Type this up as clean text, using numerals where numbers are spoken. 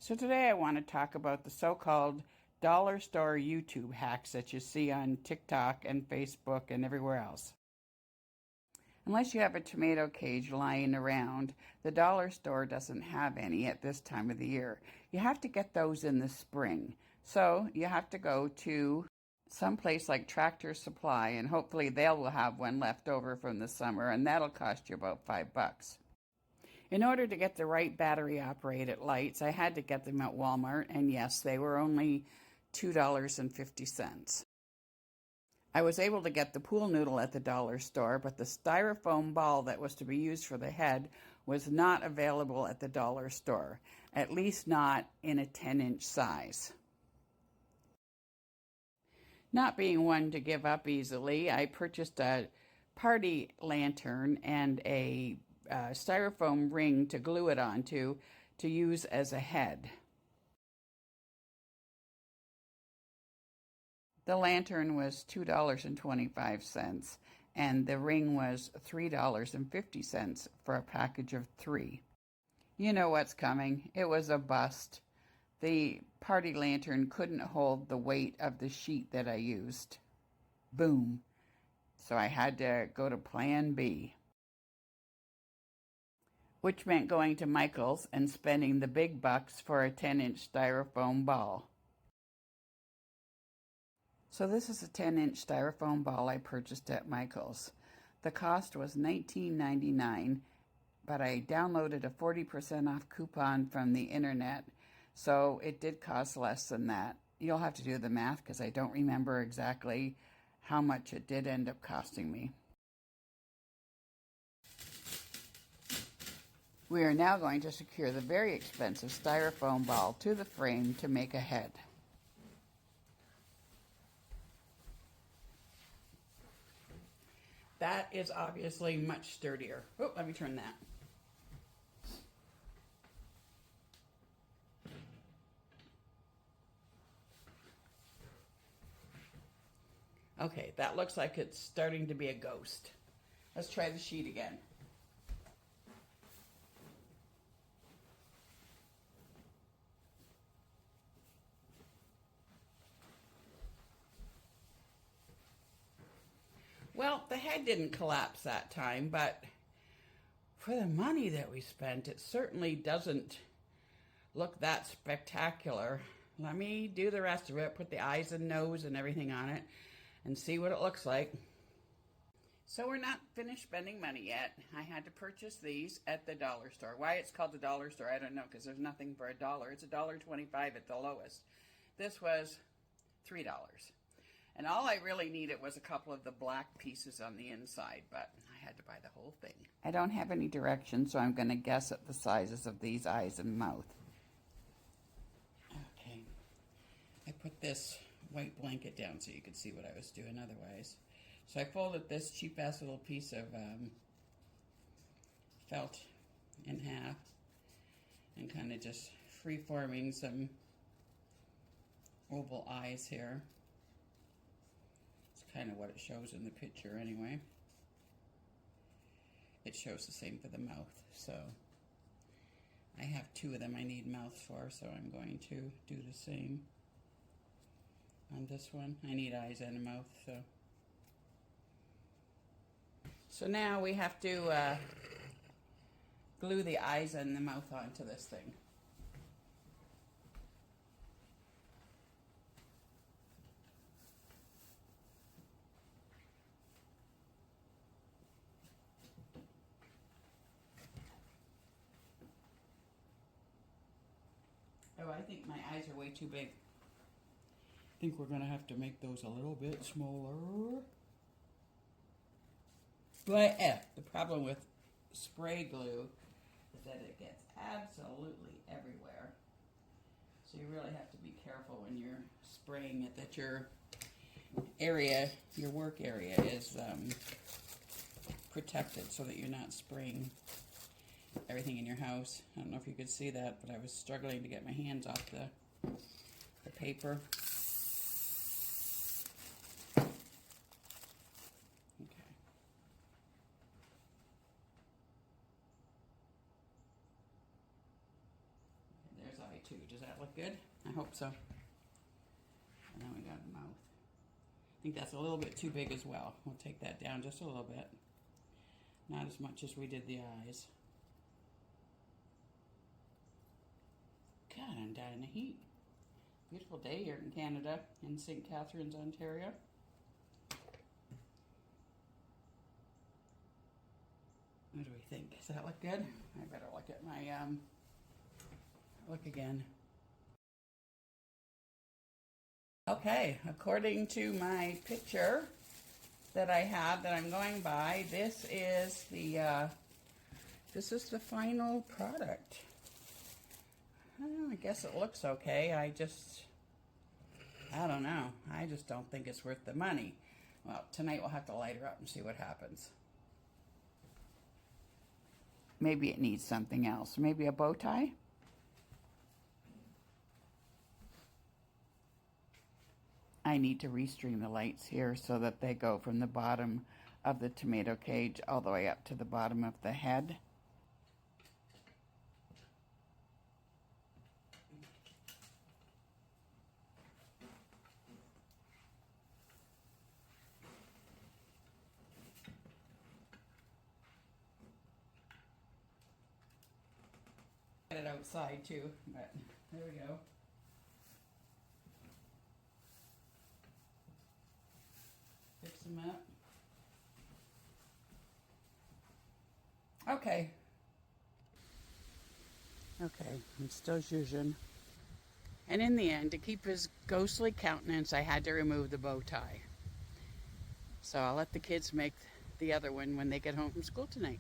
So today I want to talk about the so-called dollar store YouTube hacks that you see on TikTok and Facebook and everywhere else. Unless you have a tomato cage lying around, the dollar store doesn't have any at this time of the year. You have to get those in the spring. So you have to go to some place like Tractor Supply, and hopefully they'll have one left over from the summer, and that'll cost you about $5. In order to get the right battery-operated lights, I had to get them at Walmart, and yes, they were only $2.50. I was able to get the pool noodle at the dollar store, but the styrofoam ball that was to be used for the head was not available at the dollar store, at least not in a 10-inch size. Not being one to give up easily, I purchased a party lantern and a styrofoam ring to glue it onto to use as a head. The lantern was $2.25 and the ring was $3.50 for a package of 3. You know what's coming. It was a bust. The party lantern couldn't hold the weight of the sheet that I used. Boom. So I had to go to plan B, which meant going to Michael's and spending the big bucks for a 10-inch styrofoam ball. So this is a 10-inch styrofoam ball I purchased at Michael's. The cost was $19.99, but I downloaded a 40% off coupon from the internet, so it did cost less than that. You'll have to do the math because I don't remember exactly how much it did end up costing me. We are now going to secure the very expensive styrofoam ball to the frame to make a head. That is obviously much sturdier. Oh, let me turn that. Okay, that looks like it's starting to be a ghost. Let's try the sheet again. Well, the head didn't collapse that time, but for the money that we spent, it certainly doesn't look that spectacular. Let me do the rest of it, put the eyes and nose and everything on it, and see what it looks like. So we're not finished spending money yet. I had to purchase these at the dollar store. Why it's called the dollar store, I don't know, because there's nothing for $1. It's $1.25 at the lowest. This was $3. And all I really needed was a couple of the black pieces on the inside, but I had to buy the whole thing. I don't have any directions, so I'm going to guess at the sizes of these eyes and mouth. Okay. I put this white blanket down so you could see what I was doing otherwise. So I folded this cheap-ass little piece of felt in half and kind of just free-forming some oval eyes here. Kind of what it shows in the picture anyway. It shows the same for the mouth, so I have 2 of them I need mouths for, so I'm going to do the same on this one. I need eyes and a mouth, so now we have to glue the eyes and the mouth onto this thing. Oh, I think my eyes are way too big. I think we're going to have to make those a little bit smaller. But the problem with spray glue is that it gets absolutely everywhere. So you really have to be careful when you're spraying it that your area, your work area is protected so that you're not spraying everything in your house. I don't know if you could see that, but I was struggling to get my hands off the paper. Okay. There's eye too. Does that look good? I hope so. And then we got a mouth. I think that's a little bit too big as well. We'll take that down just a little bit. Not as much as we did the eyes. God, I'm dying of heat. Beautiful day here in Canada, in St. Catharines, Ontario. What do we think? Does that look good? I better look at my, look again. Okay, according to my picture that I have that I'm going by, this is the final product. I guess it looks okay. I don't know. I just don't think it's worth the money. Well, tonight we'll have to light her up and see what happens. Maybe it needs something else. Maybe a bow tie? I need to restream the lights here so that they go from the bottom of the tomato cage all the way up to the bottom of the head. Get it outside too, but there we go. Fix them up. Okay. Okay, I'm still zhuzhing. And in the end, to keep his ghostly countenance, I had to remove the bow tie. So I'll let the kids make the other one when they get home from school tonight.